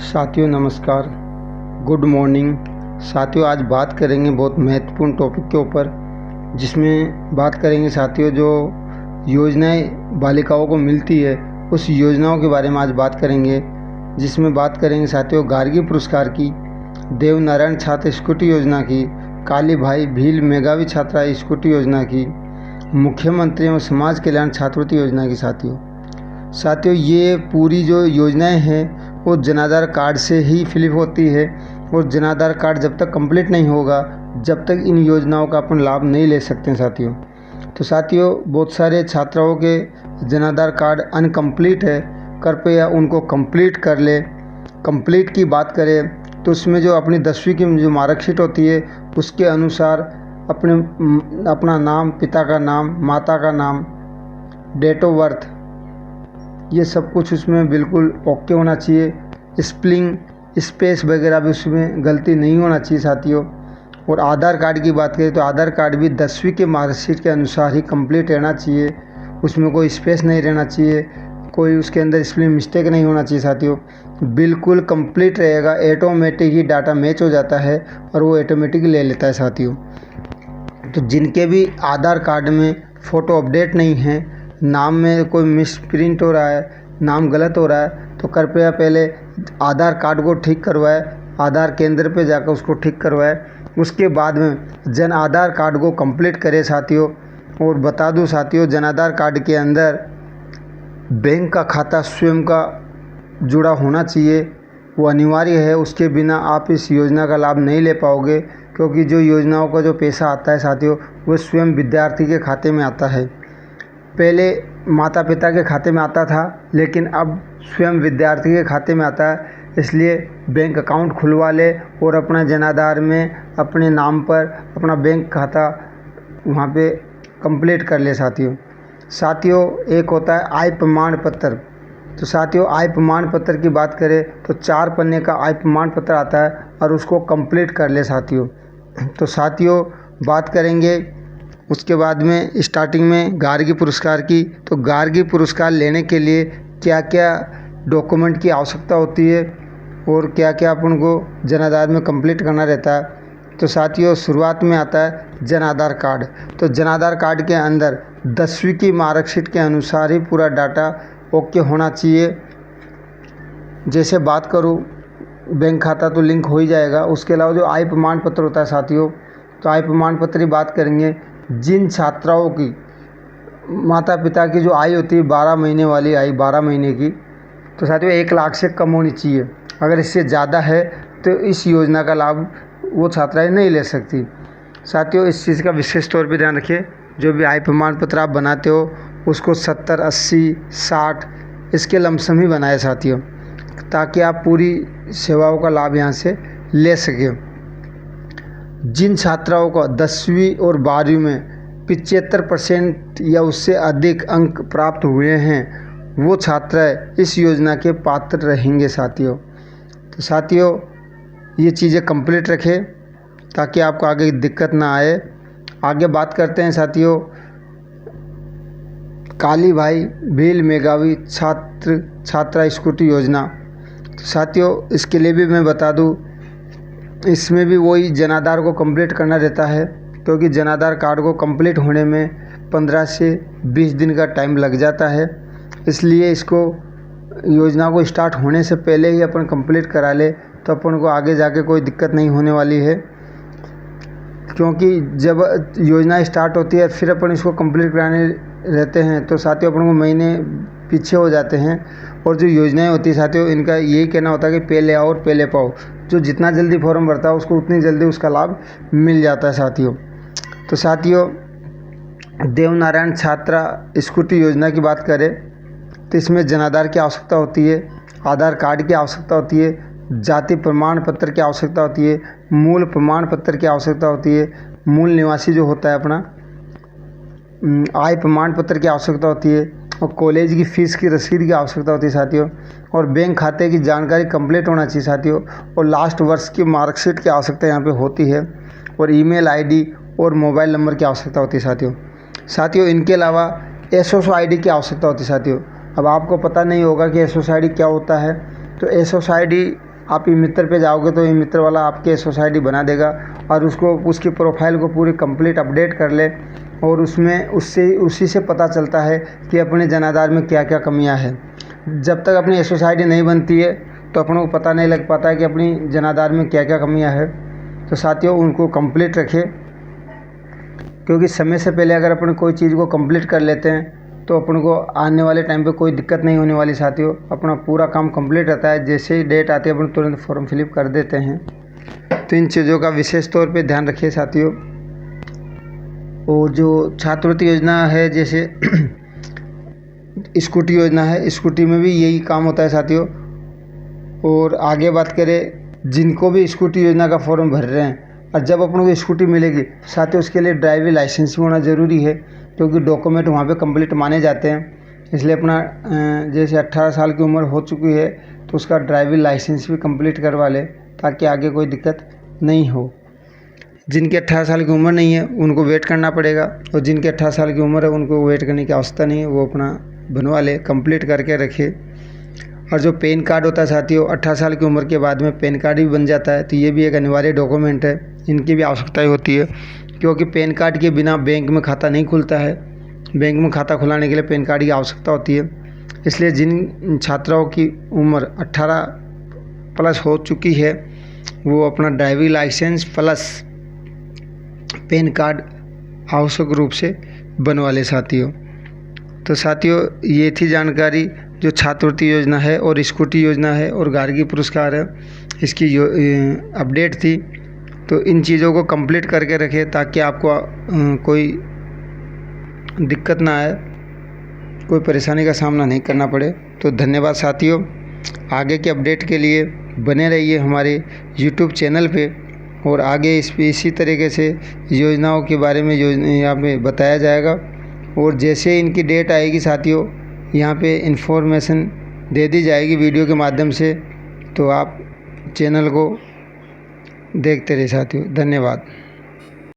साथियों नमस्कार, good morning. साथियों आज बात करेंगे बहुत महत्वपूर्ण टॉपिक के ऊपर, जिसमें बात करेंगे साथियों जो योजनाएं बालिकाओं को मिलती है उस योजनाओं के बारे में आज बात करेंगे। जिसमें बात करेंगे साथियों गार्गी पुरस्कार की, देवनारायण छात्र स्कूटी योजना की, काली भाई भील मेधावी छात्रा स्कूटी योजना की, मुख्यमंत्री एवं समाज कल्याण छात्रवृत्ति योजना की। साथियों ये पूरी जो योजनाएं हैं वो जनाधार कार्ड से ही फिलिप होती है, और जनाधार कार्ड जब तक कंप्लीट नहीं होगा जब तक इन योजनाओं का अपन लाभ नहीं ले सकते साथियों। तो साथियों बहुत सारे छात्राओं के जनाधार कार्ड अनकम्प्लीट है, कृपया उनको कंप्लीट कर ले। कंप्लीट की बात करें तो उसमें जो अपनी 10वीं की जो मार्कशीट होती है उसके अनुसार अपना नाम, पिता का नाम, माता का नाम, डेट ऑफ बर्थ, ये सब कुछ उसमें बिल्कुल ओके होना चाहिए। स्पेलिंग स्पेस वगैरह भी उसमें गलती नहीं होना चाहिए साथियों। और आधार कार्ड की बात करें तो आधार कार्ड भी 10वीं के मार्कशीट के अनुसार ही कंप्लीट रहना चाहिए, उसमें कोई स्पेस नहीं रहना चाहिए, कोई उसके अंदर स्पेलिंग मिस्टेक नहीं होना चाहिए साथियों। बिल्कुल कंप्लीट रहेगा, ऑटोमेटिक ही डाटा मैच हो जाता है और वो ऑटोमेटिक ले लेता है साथियों। तो जिनके भी आधार कार्ड में फ़ोटो अपडेट नहीं है, नाम में कोई मिसप्रिंट हो रहा है, नाम गलत हो रहा है, तो कृपया पहले आधार कार्ड को ठीक करवाएं, आधार केंद्र पे जाकर उसको ठीक करवाएं। उसके बाद में जन आधार कार्ड को कंप्लीट करें साथियों। और बता दूं साथियों, जन आधार कार्ड के अंदर बैंक का खाता स्वयं का जुड़ा होना चाहिए, वो अनिवार्य है। उसके बिना आप इस योजना का लाभ नहीं ले पाओगे, क्योंकि जो योजनाओं का जो पैसा आता है साथियों वो स्वयं विद्यार्थी के खाते में आता है। पहले माता पिता के खाते में आता था, लेकिन अब स्वयं विद्यार्थी के खाते में आता है। इसलिए बैंक अकाउंट खुलवा ले और अपना जनाधार में अपने नाम पर अपना बैंक खाता वहाँ पे कंप्लीट कर ले साथियों। एक होता है आय प्रमाण पत्र। तो साथियों आय प्रमाण पत्र की बात करें तो 4 पन्ने का आय प्रमाण पत्र आता है और उसको कंप्लीट कर ले साथियों। तो साथियों बात करेंगे उसके बाद में स्टार्टिंग में गार्गी पुरस्कार की। तो गार्गी पुरस्कार लेने के लिए क्या क्या डॉक्यूमेंट की आवश्यकता होती है और क्या क्या अपन को जनाधार में कंप्लीट करना रहता है। तो साथियों शुरुआत में आता है जनाधार कार्ड। तो जनाधार कार्ड के अंदर 10वीं की मार्कशीट के अनुसार ही पूरा डाटा ओके होना चाहिए। जैसे बात करूँ, बैंक खाता तो लिंक हो ही जाएगा। उसके अलावा जो आय प्रमाण पत्र होता है साथियों, तो आय प्रमाण पत्र की बात करेंगे। जिन छात्राओं की माता पिता की जो आय होती है 12 महीने वाली आय, 12 महीने की, तो साथियों 1 लाख से कम होनी चाहिए। अगर इससे ज़्यादा है तो इस योजना का लाभ वो छात्राएं नहीं ले सकती साथियों। इस चीज़ का विशेष तौर पे ध्यान रखिए, जो भी आय प्रमाण पत्र आप बनाते हो उसको 70, 80, 60 इसके लमसम ही बनाए साथियों, ताकि आप पूरी सेवाओं का लाभ यहाँ से ले सकें। जिन छात्राओं को 10वीं और 12वीं में 75% या उससे अधिक अंक प्राप्त हुए हैं वो छात्राएं इस योजना के पात्र रहेंगे साथियों। तो साथियों ये चीज़ें कंप्लीट रखें ताकि आपको आगे दिक्कत ना आए। आगे बात करते हैं साथियों काली भाई भील मेधावी छात्रा स्कूटी योजना। तो साथियों इसके लिए भी मैं बता दूं, इसमें भी वही जनाधार को कंप्लीट करना रहता है, क्योंकि जनाधार कार्ड को कंप्लीट होने में 15 से 20 दिन का टाइम लग जाता है। इसलिए इसको योजना को स्टार्ट होने से पहले ही अपन कंप्लीट करा ले तो अपन को आगे जाके कोई दिक्कत नहीं होने वाली है। क्योंकि जब योजना स्टार्ट होती है फिर अपन इसको कंप्लीट कराने रहते हैं तो साथियों अपन को महीने पीछे हो जाते हैं। और जो योजनाएं होती है साथियों इनका यही कहना होता है कि पहले आओ और पहले पाओ। जो जितना जल्दी फॉर्म भरता है उसको उतनी जल्दी उसका लाभ मिल जाता है साथियों। तो साथियों देवनारायण छात्रा स्कूटी योजना की बात करें तो इसमें जनाधार की आवश्यकता होती है, आधार कार्ड की आवश्यकता होती है, जाति प्रमाण पत्र की आवश्यकता होती है, मूल प्रमाण पत्र की आवश्यकता होती है, मूल निवासी जो होता है अपना, आय प्रमाण पत्र की आवश्यकता होती है, और कॉलेज की फ़ीस की रसीद की आवश्यकता होती है साथियों। और बैंक खाते की जानकारी कंप्लीट होना चाहिए साथियों। और लास्ट वर्ष की मार्कशीट की आवश्यकता यहाँ पे होती है, और ईमेल आईडी और मोबाइल नंबर की आवश्यकता होती है साथियों। इनके अलावा एसओस आईडी की आवश्यकता होती है साथियों। अब आपको पता नहीं होगा कि एसओस आईडी क्या होता है, तो एसओस आईडी आप ई मित्र पे जाओगे तो ई मित्र वाला आपके सोसाइटी बना देगा और उसकी प्रोफाइल को पूरी कंप्लीट अपडेट कर ले और उसी से पता चलता है कि अपने जनाधार में क्या क्या कमियां हैं। जब तक अपनी सोसाइटी नहीं बनती है तो अपनों को पता नहीं लग पाता है कि अपनी जनाधार में क्या क्या कमियां हैं। तो साथियों उनको कंप्लीट रखें, क्योंकि समय से पहले अगर अपन कोई चीज़ को कंप्लीट कर लेते हैं तो अपन को आने वाले टाइम पे कोई दिक्कत नहीं होने वाली। साथियों अपना पूरा काम कंप्लीट रहता है, जैसे ही डेट आती है अपन तुरंत फॉर्म फिलअप कर देते हैं। तो इन चीज़ों का विशेष तौर पे ध्यान रखिए साथियों। और जो छात्रवृत्ति योजना है, जैसे स्कूटी योजना है, स्कूटी में भी यही काम होता है साथियों। और आगे बात करें जिनको भी स्कूटी योजना का फॉर्म भर रहे हैं और जब अपन को स्कूटी मिलेगी साथियों, उसके लिए ड्राइविंग लाइसेंस भी होना ज़रूरी है, क्योंकि डॉक्यूमेंट वहाँ पे कंप्लीट माने जाते हैं। इसलिए अपना जैसे 18 साल की उम्र हो चुकी है तो उसका ड्राइविंग लाइसेंस भी कंप्लीट करवा ले, ताकि आगे कोई दिक्कत नहीं हो। जिनकी 18 साल की उम्र नहीं है उनको वेट करना पड़ेगा, और जिनकी 18 साल की उम्र है उनको वेट करने की आवश्यकता नहीं है, वो अपना बनवा ले, कंप्लीट करके रखे। और जो पैन कार्ड होता है साथियों, 18 साल की उम्र के बाद में पैन कार्ड भी बन जाता है, तो ये भी एक अनिवार्य डॉक्यूमेंट है, इनकी भी आवश्यकता होती है, क्योंकि पैन कार्ड के बिना बैंक में खाता नहीं खुलता है। बैंक में खाता खुलाने के लिए पैन कार्ड की आवश्यकता होती है। इसलिए जिन छात्राओं की उम्र 18 प्लस हो चुकी है वो अपना driving licence plus PAN card आवश्यक रूप से बनवा ले साथियों। तो साथियों ये थी जानकारी जो छात्रवृत्ति योजना है और स्कूटी योजना है और गार्गी पुरस्कार है, इसकी अपडेट थी। तो इन चीज़ों को कंप्लीट करके रखें ताकि आपको कोई दिक्कत ना आए, कोई परेशानी का सामना नहीं करना पड़े। तो धन्यवाद साथियों। आगे के अपडेट के लिए बने रहिए हमारे YouTube चैनल पे, और आगे इसी तरीके से योजनाओं के बारे में यहाँ पे बताया जाएगा। और जैसे इनकी डेट आएगी साथियों, यहाँ पे इन्फॉर्मेशन दे दी जाएगी वीडियो के माध्यम से, तो आप चैनल को देखते रहिए साथियों। धन्यवाद।